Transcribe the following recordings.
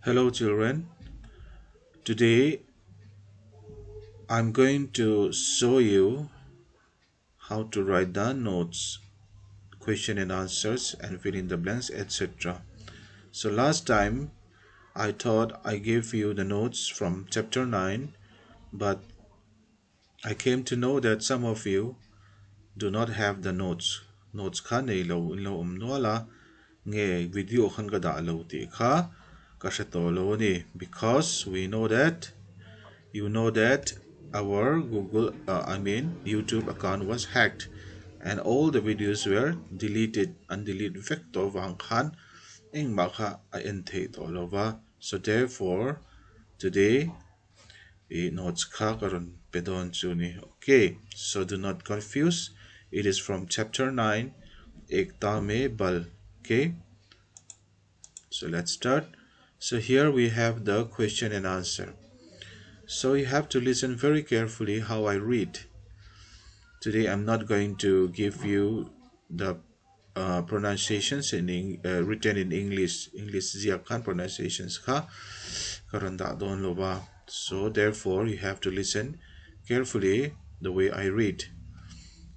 Hello, children. Today I'm going to show you how to write down notes, question and answers, and fill in the blanks, etc. So, last time I thought I gave you the notes from chapter 9, but I came to know that some of you do not have the notes. Notes kha nei lo nuala nge video khan ga da lo ti kha ka to lo ni because we know that you know that our YouTube account was hacked and all the videos were deleted and deleted vector wang khan eng maka I ente all over. So therefore today notes ka karon pedon chuni. Okay, so do not confuse. It is from chapter 9 ekta me bal. Okay, so let's start. So here we have the question and answer. So you have to listen very carefully how I read. Today I'm not going to give you the pronunciations written in English Ziakan pronunciations ka karanda don loba. So therefore you have to listen carefully the way I read.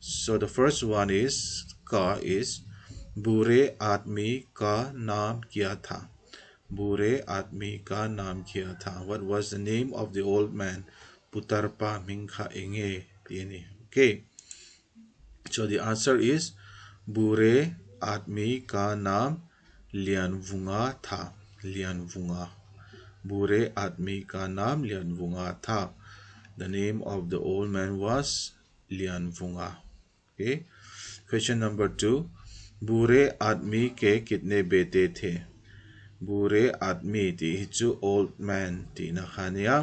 So the first one is bure admi ka naam kya tha. Bure admi ka naam kya tha. What was the name of the old man? Putarpa Mingha Enge. Okay. So the answer is Bure आदमी का नाम लियानवुंगा था. लियानवुंगा. Bure आदमी का नाम लियानवुंगा था. The name of the old man was लियानवुंगा. Okay. Question number 2. बूढ़े आदमी के कितने बेटे थे? बूढ़े आदमी ती old man ती नखानिया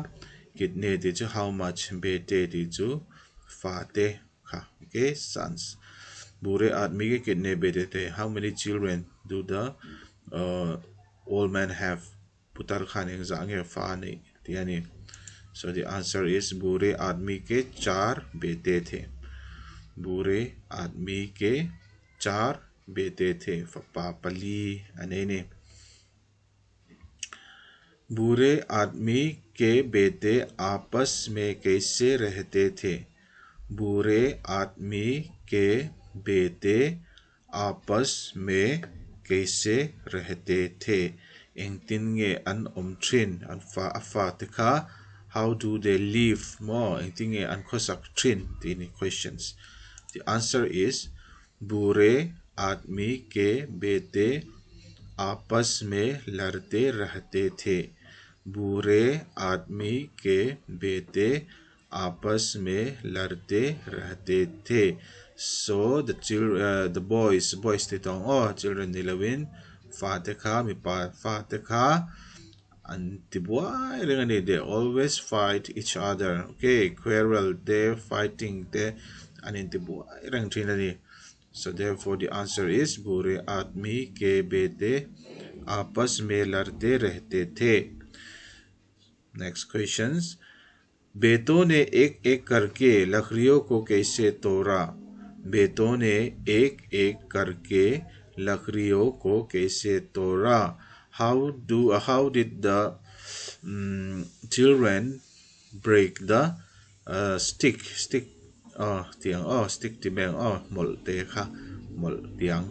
कितने ती how much बेटे ती फाते का. Okay, sons. बूढ़े आदमी के कितने बेटे थे? How many children do the old man have? पुतर खाने जाएंगे फाने यानी. So the answer is बूढ़े आदमी के 4 बेटे थे. बूढ़े आदमी के 4 बेटे थे. पापली अनेने. बूढ़े आदमी के बेटे आपस में कैसे रहते थे? बूढ़े आदमी के बेटे आपस में कैसे रहते थे? Engtinge an omtrin an fa afa teka. How do they live? Mo engtinge an kosak trin tini questions. The answer is बूढ़े आदमी के बेटे आपस में लड़ते रहते थे. बूढ़े आदमी के बेटे आपस में लड़ते रहते थे. So the boys titong children nilawin fateka mipa fateka and tibuay ringani they always fight each other. Okay, quarrel they fighting they and in tibuay ring trinani. So therefore the answer is बूढ़े आदमी के बेटे आपस में लड़ते रहते थे. Next questions. बेटों ने एक एक करके लकड़ियों को कैसे तोड़ा? बेटों ने एक एक करके लकड़ियों को कैसे तोड़ा? How did the children break the stick stick tibeng mol te kha mol tiang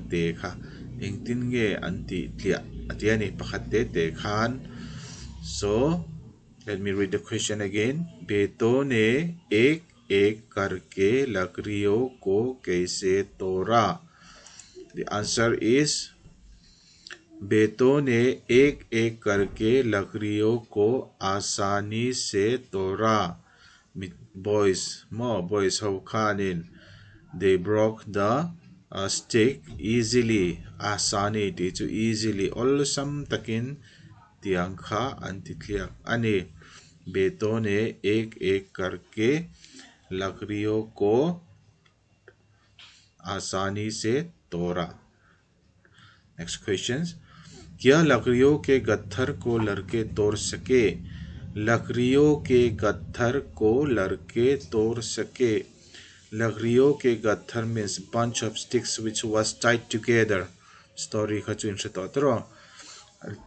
te kha engtin nge anti tlia atiani pakhat te khan. So let me read the question again. बेटों ने एक एक करके लकड़ियों को कैसे तोड़ा? The answer is बेटों ने एक एक करके लकड़ियों को आसानी से तोड़ा. Boys, more boys how kanin they broke the stick easily. Asani to easily. All some takin tiang kha antitliak ani. बेटों ने एक एक करके लकड़ियों को आसानी से तोड़ा. Next questions. क्या लकड़ियों के गट्ठर को लड़के तोड़ सके? लकड़ियों के गट्ठर को लड़के तोड़ सके. लकड़ियों के गट्ठर means bunch of sticks which was tied together. Story खचुन से तोड़ो.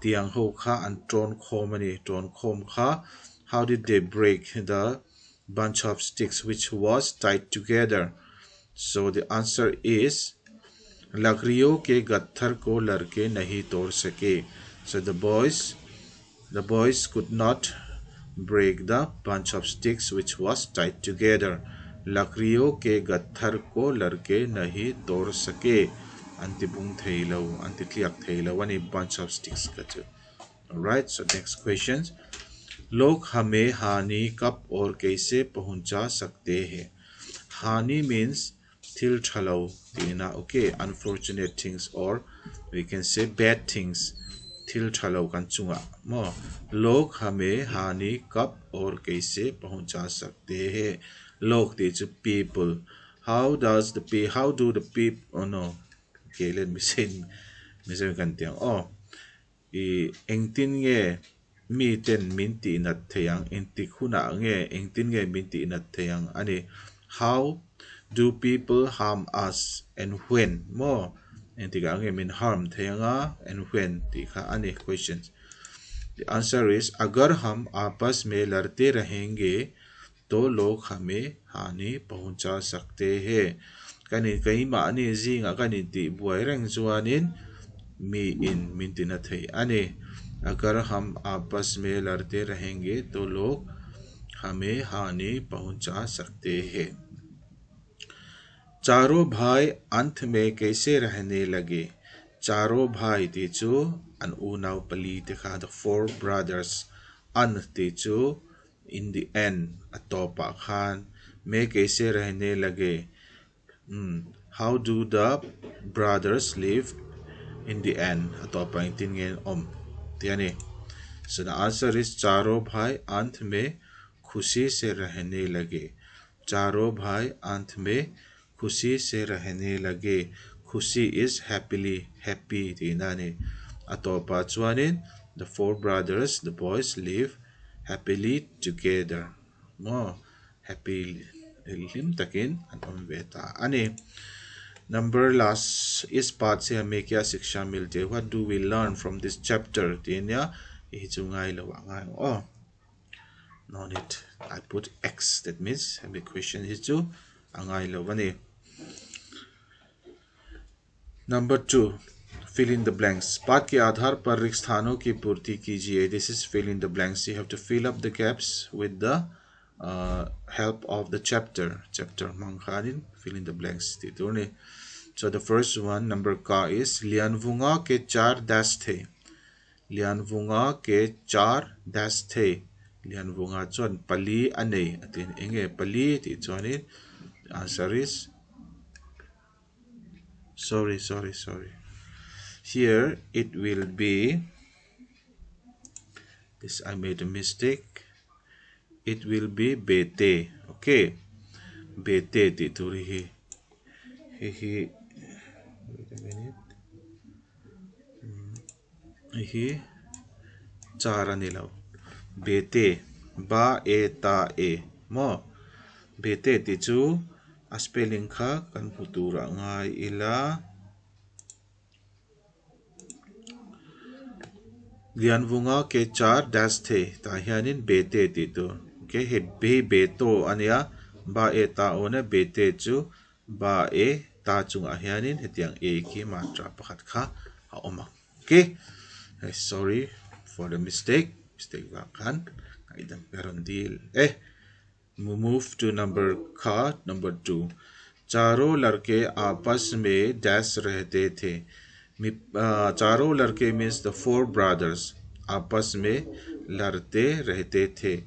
tiang ho kha an tron khom ani tron khom kha. How did they break the bunch of sticks which was tied together? So the answer is लकड़ियों के गट्ठर को लड़के नहीं तोड़ सके. So the boys could not break the bunch of sticks which was tied together. लकड़ियों के गट्ठर को लड़के नहीं तोड़ सके. Antibung theilo, antikliak theilo, one a bunch of sticks got you. Alright, so next questions. लोग हमें हानि कब और कैसे पहुंचा सकते हैं? हानि means til chalo tina, okay, unfortunate things, or we can say bad things. til chalo kan chunga mo. लोग हमें हानि कब और कैसे पहुंचा सकते हैं? लोग ते people. How do the people, oh no, okay, let me say kan tiang. Oh, engtin nge mi ten minti nat theyang engti khuna nge engtin nge minti nat theyang ani. How do people harm us and when? More engti ka nge mean harm theyanga and when ti kha ani questions. The answer is अगर हम आपस में लड़ते रहेंगे तो लोग हमें हानि पहुंचा सकते हैं. Kani kay maani zinga kani ti buhay reng zuanin mi in minti na thay ani. अगर हम आपस में लड़ते रहेंगे तो लोग हमें हानि पहुंचा सकते हैं. चारों भाई अंत में कैसे रहने लगे? चारों भाई तेचु an unaw pali teka the four brothers an techu in the end atopa khan में कैसे रहने लगे? How do the brothers live in the end? Atopa intin ngen tiani. So the answer is चारों भाई अंत में खुशी से रहने लगे. चारों भाई अंत में खुशी से रहने लगे. खुशी is happily, happy tinani. Atopa chuanin the four brothers, the boys live happily together. Mo happy lim takin an beta ani. Number last is part se hame kya shiksha milte? What do we learn from this chapter? Tinya ihchungai lawa. Oh, no need. I put X. That means hame question hichu angai lawani. Number 2. Fill in the blanks. पाठ के आधार पर रिक्त स्थानों की पूर्ति कीजिए. This is fill in the blanks. You have to fill up the gaps with the help of the chapter. Chapter mangkhanin fill in the blanks. So the first one, number ka is लियानवुंगा के 4 dash थे. लियानवुंगा के 4 dash थे. लियानवुंगा चुन पली अने अतिन इंगे पली ति chunin. Answer is sorry. Here it will be this. I made a mistake. It will be bete. Okay, bete tituri he. Wait a minute. He chara nilaw. Bete ba e ta e mo. Bete tichu a spelling kha kan putura ngai ila. लियानवुंगा के 4 dash थे ताहियानिन बेते तितो. Okay, he be beto ania ba e ta ona bete chu ba e ta chung ahianin hetiang e ki matra pakhat kha ha oma. Okay, sorry for the mistake ba kan idam peron deal. Move to number 2. चारों लड़के आपस में dash रहते थे. चारों लड़के means the 4 brothers. आपस में लड़ते रहते थे.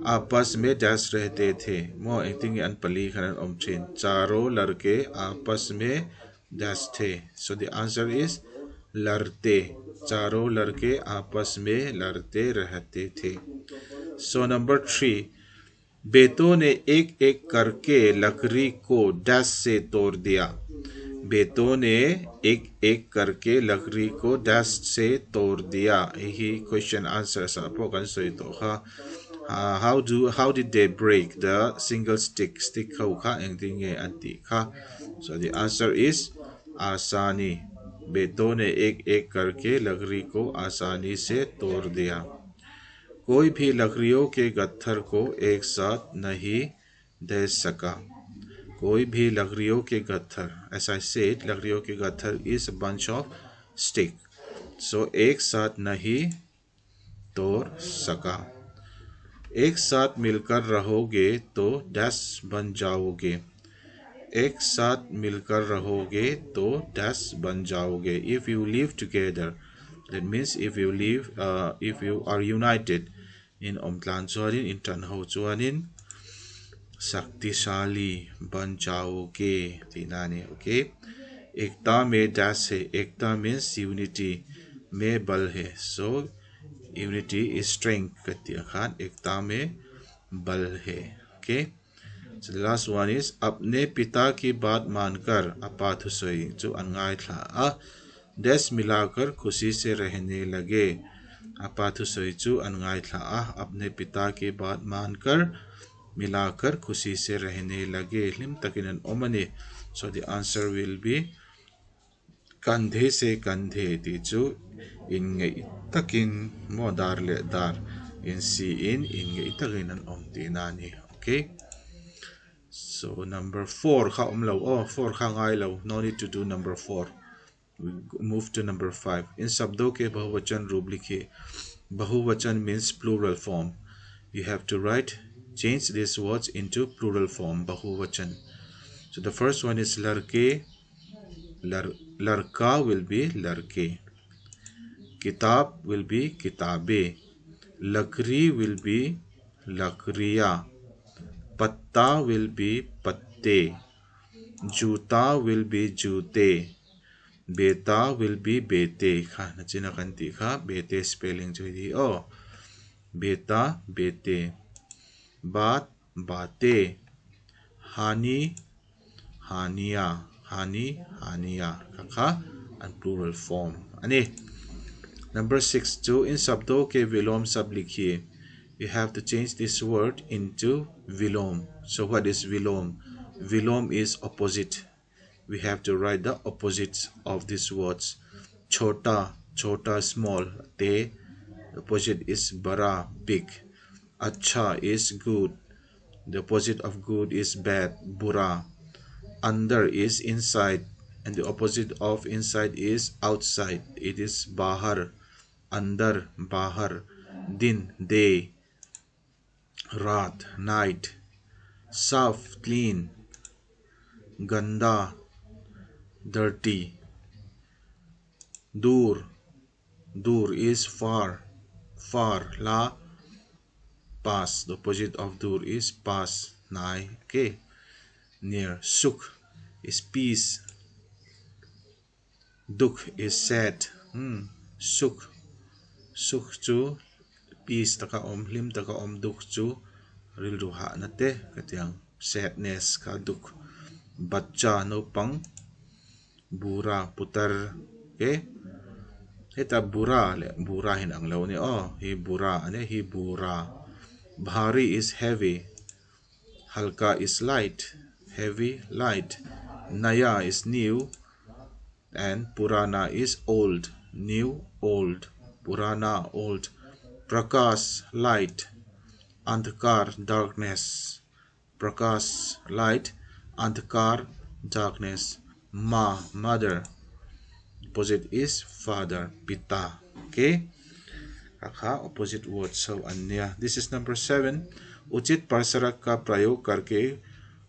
आपस में dash रहते थे. Mo acting अनपली खनन omchin. चारों लड़के आपस में dash थे. So the answer is लड़ते. चारों लड़के आपस में लड़ते रहते थे. So number 3. बेटों ने एक एक करके लकड़ी को dash से तोड़ दिया. बेटों ने एक एक करके लकड़ी को dash से तोड़ दिया. यही question answer sa po kan so ito ha. How did they break the single stick ho ka engting anti ka. So the answer is asani. बेटों ने एक एक करके लकड़ी को आसानी से तोड़ दिया। कोई भी लकड़ियों के गट्ठर को एक साथ नहीं दे सका। कोई भी लकड़ियों के गट्ठर, as I said, लकड़ियों के गट्ठर is a bunch of stick. So एक साथ नहीं तोड़ सका। एक साथ मिलकर रहोगे तो डैश बन जाओगे। एक साथ मिलकर रहोगे तो डैश बन जाओगे। If you live together, that means if you are united. In omtlan chuanin in tan ho chuanin शक्तिशाली बन जाओगे तीनाने। ओके, एकता में डैश है। एकता मीन्स यूनिटी, में बल है। सो यूनिटी इज स्ट्रेंथ कहती है खान, एकता में बल है। Okay, so the last one is अपने पिता की बात मानकर अपाथुसोई जो अनगाय था डैश मिलाकर खुशी से रहने लगे। अपाथुसोई जो अनगाय था अपने पिता की बात मानकर मिलाकर खुशी से रहने लगे। लिम तकिनन ओमने। So the answer will be कंधे से कंधे तीजु इनगे तकिन मोदार ले दार इन सी इन इनगे तकिनन ओम तीनानी। Okay, so number 4 खा उमलो 4 खा गाय लो, no need to do number 4. We move to number 5. इन शब्दों के बहुवचन रूप लिखिए। बहुवचन means plural form. You have to change these words into plural form, bahuvachan. So the first one is larke, larka will be larke. Kitab will be kitabe. Lakri will be lakriya. Patta will be patte. Juta will be jute. Beta will be bete. Kha nachina kanti kha bete spelling jo di beta bete. बात बातें, हानि हानिया, हानि हानिया कखा and plural form अने। Number 6 जो इन शब्दों के विलोम शब्द लिखिए। You have to change this word into vilom. So what is vilom? Vilom is opposite. We have to write the opposites of these words. Chota, chota small. The opposite is bara, big. Acha is good. The opposite of good is bad, bura. Under is inside, and the opposite of inside is outside. It is bahar. Under, bahar. Din, day. Raat, night. Saf, clean. Ganda, dirty. Dur, dur is far. Far, la, pass. The opposite of dur is pass, nigh. Okay, near. Sukh is peace. Dukh is sad. Sukh, sukh chu peace taka lim taka dukh chu ril ruha nate katyang sadness ka dukh. Bacha no pang. Bura putar. Okay, heta bura le bura hin ang law ni hi bura ane hi bura. Bhari is heavy. Halka is light. Heavy, light. Naya is new. And Purana is old. New, old. Purana, old. Prakash, light. Andhkar, darkness. Prakash, light. Andhkar, darkness. Ma, mother. Opposite is father. Pita. Okay? Kakha, opposite words. So, anya. This is number 7. उचित परसरक का प्रयोग करके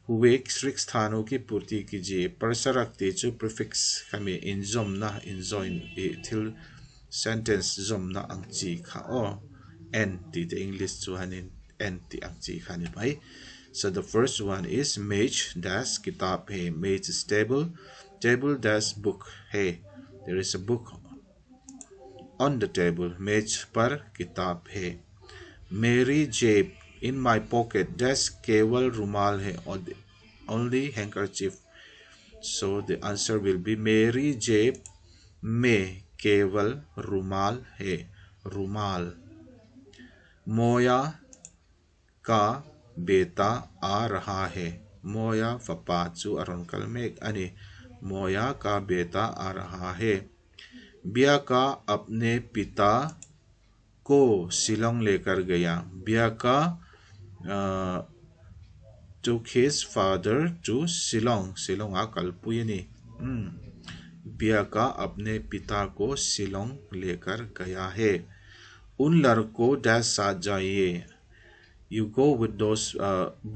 हुए श्रिक स्थानों की पूर्ति कीजिए। परसरक Tezu prefix हमें इन जोमना इन जोइन थिल सेंटेंस जोमना अंगची खा एन ती द इंग्लिश चुहानिन एन ती अंगची खाने भाई। So the first one is मेज dash किताब है। मेज is table, table dash book है। There is a book on the table. मेज पर किताब है। मेरी जेब in my pocket dash केवल रुमाल है, only handkerchief. So the answer will be मेरी जेब में केवल रुमाल है, रुमाल। मोया का बेटा आ रहा है। मोया फपाचू अरुणकल में अने मोया का बेटा आ रहा है। बिया का अपने पिता को शिलोंग लेकर गया. बिया का took his father to Shillong. Shillong kalpuyani. बिया का अपने पिता को शिलोंग लेकर गया है. उन लड़कों के साथ जाइए. You go with those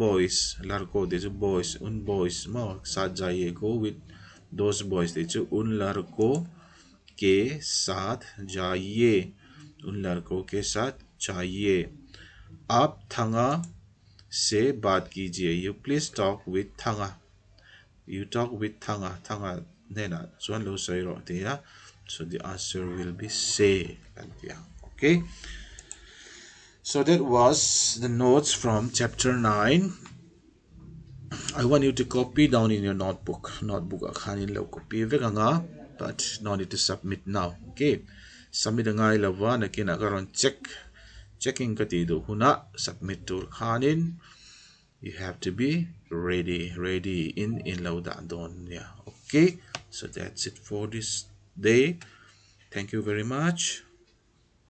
boys. लड़कों दे जो boys, उन boys में साथ जाइए. Go with those boys दे जो उन लड़कों के साथ जाइए. उन लड़कों के साथ जाइए. आप थंगा से बात कीजिए. You please talk with Thanga. You talk with Thanga. Thanga नेना जुआन लो सही रोते या. So the answer will be say. Okay. So that was the notes from chapter 9. I want you to copy down in your notebook. Notebook akhanin lo copy vekanga, but no need to submit now. Okay. Submit ngai lawa na kinakaron checking katido huna submit to khanin. You have to be ready in lauda don. Yeah. Okay. So that's it for this day. Thank you very much.